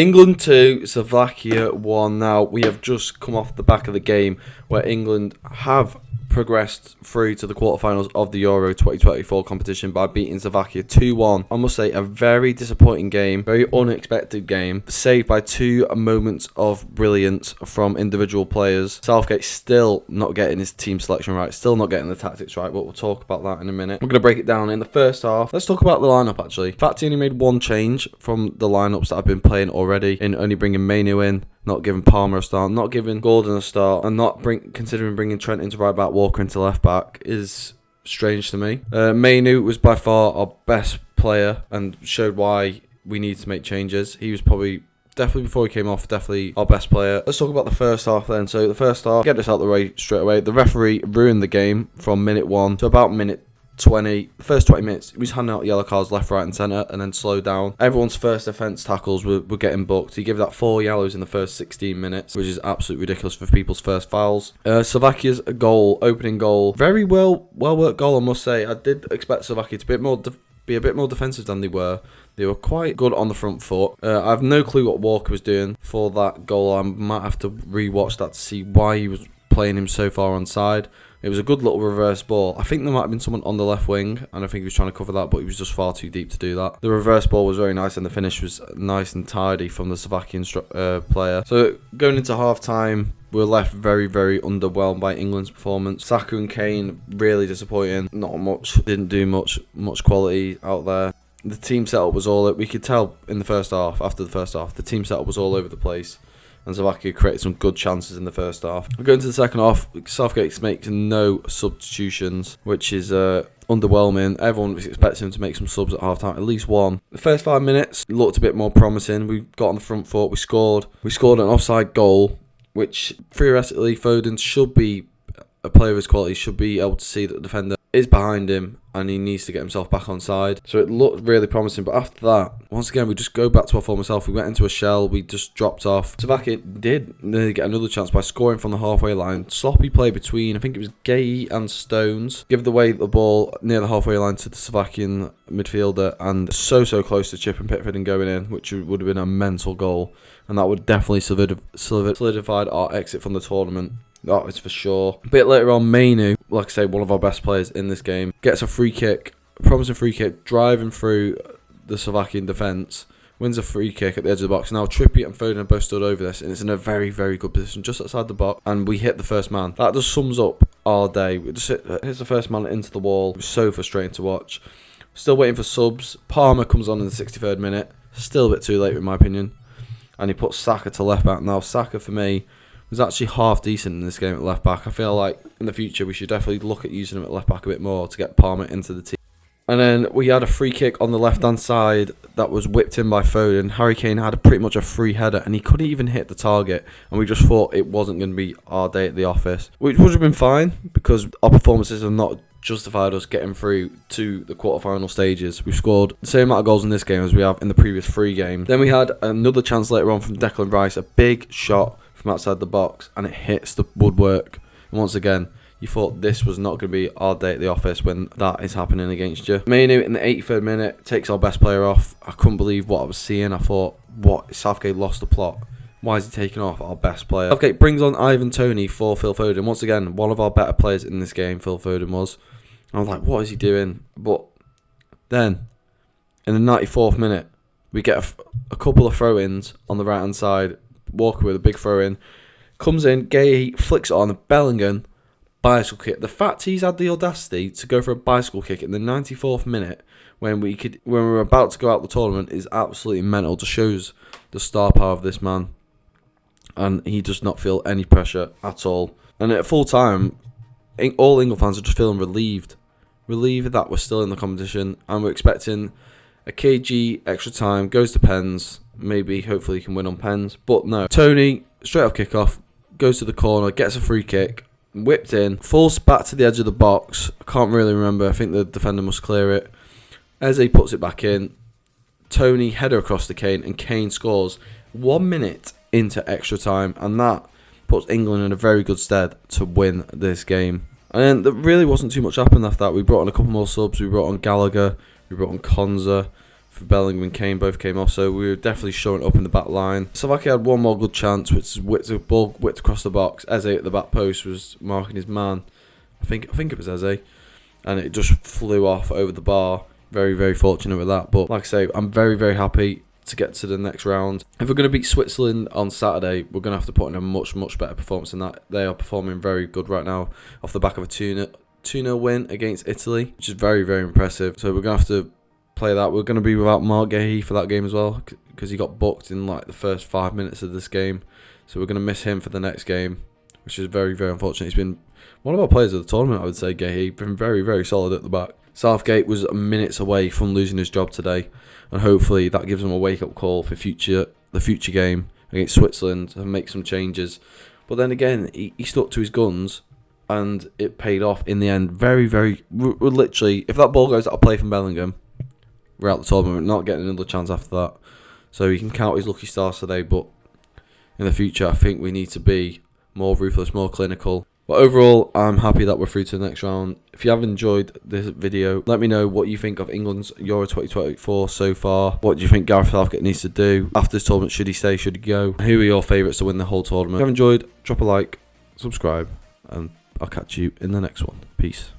England 2, Slovakia 1. Now, we have just come off the back of the game where England have progressed through to the quarterfinals of the Euro 2024 competition by beating Slovakia 2-1. I must say, a very disappointing game, very unexpected game, saved by 2 moments of brilliance from individual players. Southgate still not getting his team selection right, still not getting the tactics right, but we'll talk about that in a minute. We're going to break it down in the first half. Let's talk about the lineup, actually. In fact, he only made 1 change from the lineups that I've been playing already, in only bringing mainoo in, not giving Palmer a start, not giving Gordon a start, and not considering bringing Trent into right back, Walker into left back is strange to me. Mainoo was by far our best player and showed why we need to make changes. He was definitely before he came off, definitely our best player. Let's talk about the first half then. So the first half, get this out of the way straight away. The referee ruined the game from minute 1 to about minute 20. The first 20 minutes, he was handing out yellow cards left, right and centre and then slowed down. Everyone's first defence tackles were getting booked. He gave that 4 yellows in the first 16 minutes, which is absolutely ridiculous for people's first fouls. Slovakia's opening goal, very well worked goal, I must say. I did expect Slovakia to be a bit more defensive than they were. They were quite good on the front foot. I have no clue what Walker was doing for that goal. I might have to re-watch that to see why he was playing him so far onside. It was a good little reverse ball. I think there might have been someone on the left wing, and I think he was trying to cover that, but he was just far too deep to do that. The reverse ball was very nice, and the finish was nice and tidy from the Slovakian player. So going into half-time, we were left very, very underwhelmed by England's performance. Saka and Kane, really disappointing. Not much, didn't do much quality out there. The team setup was we could tell in the first half, after the first half, the team setup was all over the place. And Slovakia created some good chances in the first half. Going to the second half, Southgate makes no substitutions, which is underwhelming. Everyone was expecting him to make some subs at half time, at least one. The first 5 minutes looked a bit more promising. We got on the front foot, we scored. We scored an offside goal, which theoretically Foden should be a player of his quality, should be able to see that the defender is behind him and he needs to get himself back on side. So it looked really promising, but after that, once again, we just go back to our former self. We went into a shell, we just dropped off. Slovakia did nearly get another chance by scoring from the halfway line. Sloppy play between, I think it was Gay and Stones. Give away the ball near the halfway line to the Slovakian midfielder and so close to Chip and Pickford and going in, which would have been a mental goal. And that would definitely solidified our exit from the tournament. That is for sure. A bit later on, mainoo, like I say, one of our best players in this game, gets a free kick, a promising free kick, driving through the Slovakian defence, wins a free kick at the edge of the box. Now Trippier and Foden have both stood over this, and it's in a very, very good position just outside the box, and we hit the first man. That just sums up our day. We just hits the first man into the wall. It was so frustrating to watch. Still waiting for subs. Palmer comes on in the 63rd minute. Still a bit too late in my opinion. And he puts Saka to left back. Now Saka for me was actually half decent in this game at left back. I feel like in the future we should definitely look at using him at left back a bit more to get Palmer into the team. And then we had a free kick on the left hand side that was whipped in by Foden. Harry Kane had pretty much a free header and he couldn't even hit the target, and we just thought it wasn't going to be our day at the office, which would have been fine because our performances have not justified us getting through to the quarterfinal stages. We've scored the same amount of goals in this game as we have in the previous 3 games. Then we had another chance later on from Declan Rice, a big shot from outside the box, and it hits the woodwork. And once again, you thought this was not going to be our day at the office when that is happening against you. mainoo in the 83rd minute takes our best player off. I couldn't believe what I was seeing. I thought, what? Southgate lost the plot. Why is he taking off our best player? Southgate brings on Ivan Toney for Phil Foden. Once again, one of our better players in this game, Phil Foden was. I was like, what is he doing? But then, in the 94th minute, we get a couple of throw-ins on the right-hand side. Walker with a big throw-in. Comes in, Gay flicks it on, Bellingham, bicycle kick. The fact he's had the audacity to go for a bicycle kick in the 94th minute when we were about to go out the tournament is absolutely mental. Just shows the star power of this man. And he does not feel any pressure at all. And at full time, all England fans are just feeling relieved that we're still in the competition, and we're expecting a KG extra time, goes to pens, maybe hopefully he can win on pens, but no. Toney, straight off kickoff, goes to the corner, gets a free kick, whipped in, falls back to the edge of the box. I can't really remember, I think the defender must clear it. Eze puts it back in, Toney header across to Kane, and Kane scores 1 minute into extra time, and that puts England in a very good stead to win this game. And then there really wasn't too much happened after that. We brought on a couple more subs. We brought on Gallagher, we brought on Konza, for Bellingham and Kane both came off, so we were definitely showing up in the back line. Slovakia had one more good chance, which is a ball whipped across the box. Eze at the back post was marking his man. I think it was Eze, and it just flew off over the bar. Very, very fortunate with that. But like I say, I'm very, very happy to get to the next round. If we're going to beat Switzerland on Saturday, we're going to have to put in a much, much better performance than that. They are performing very good right now off the back of a 2-0 win against Italy, which is very, very impressive. So we're going to have to play that. We're going to be without Mark Gahey for that game as well, because he got booked in like the first 5 minutes of this game. So we're going to miss him for the next game, which is very, very unfortunate. He's been one of our players of the tournament, I would say. Gahey been very, very solid at the back. Southgate was minutes away from losing his job today, and hopefully that gives him a wake-up call for the future game against Switzerland and make some changes. But then again, he stuck to his guns, and it paid off in the end. Very, very... We're literally, if that ball goes out of play from Bellingham, we're out the tournament. We're not getting another chance after that. So he can count his lucky stars today, but in the future, I think we need to be more ruthless, more clinical. But overall, I'm happy that we're through to the next round. If you have enjoyed this video, let me know what you think of England's Euro 2024 so far. What do you think Gareth Southgate needs to do after this tournament? Should he stay? Should he go? Who are your favourites to win the whole tournament? If you have enjoyed, drop a like, subscribe, and I'll catch you in the next one. Peace.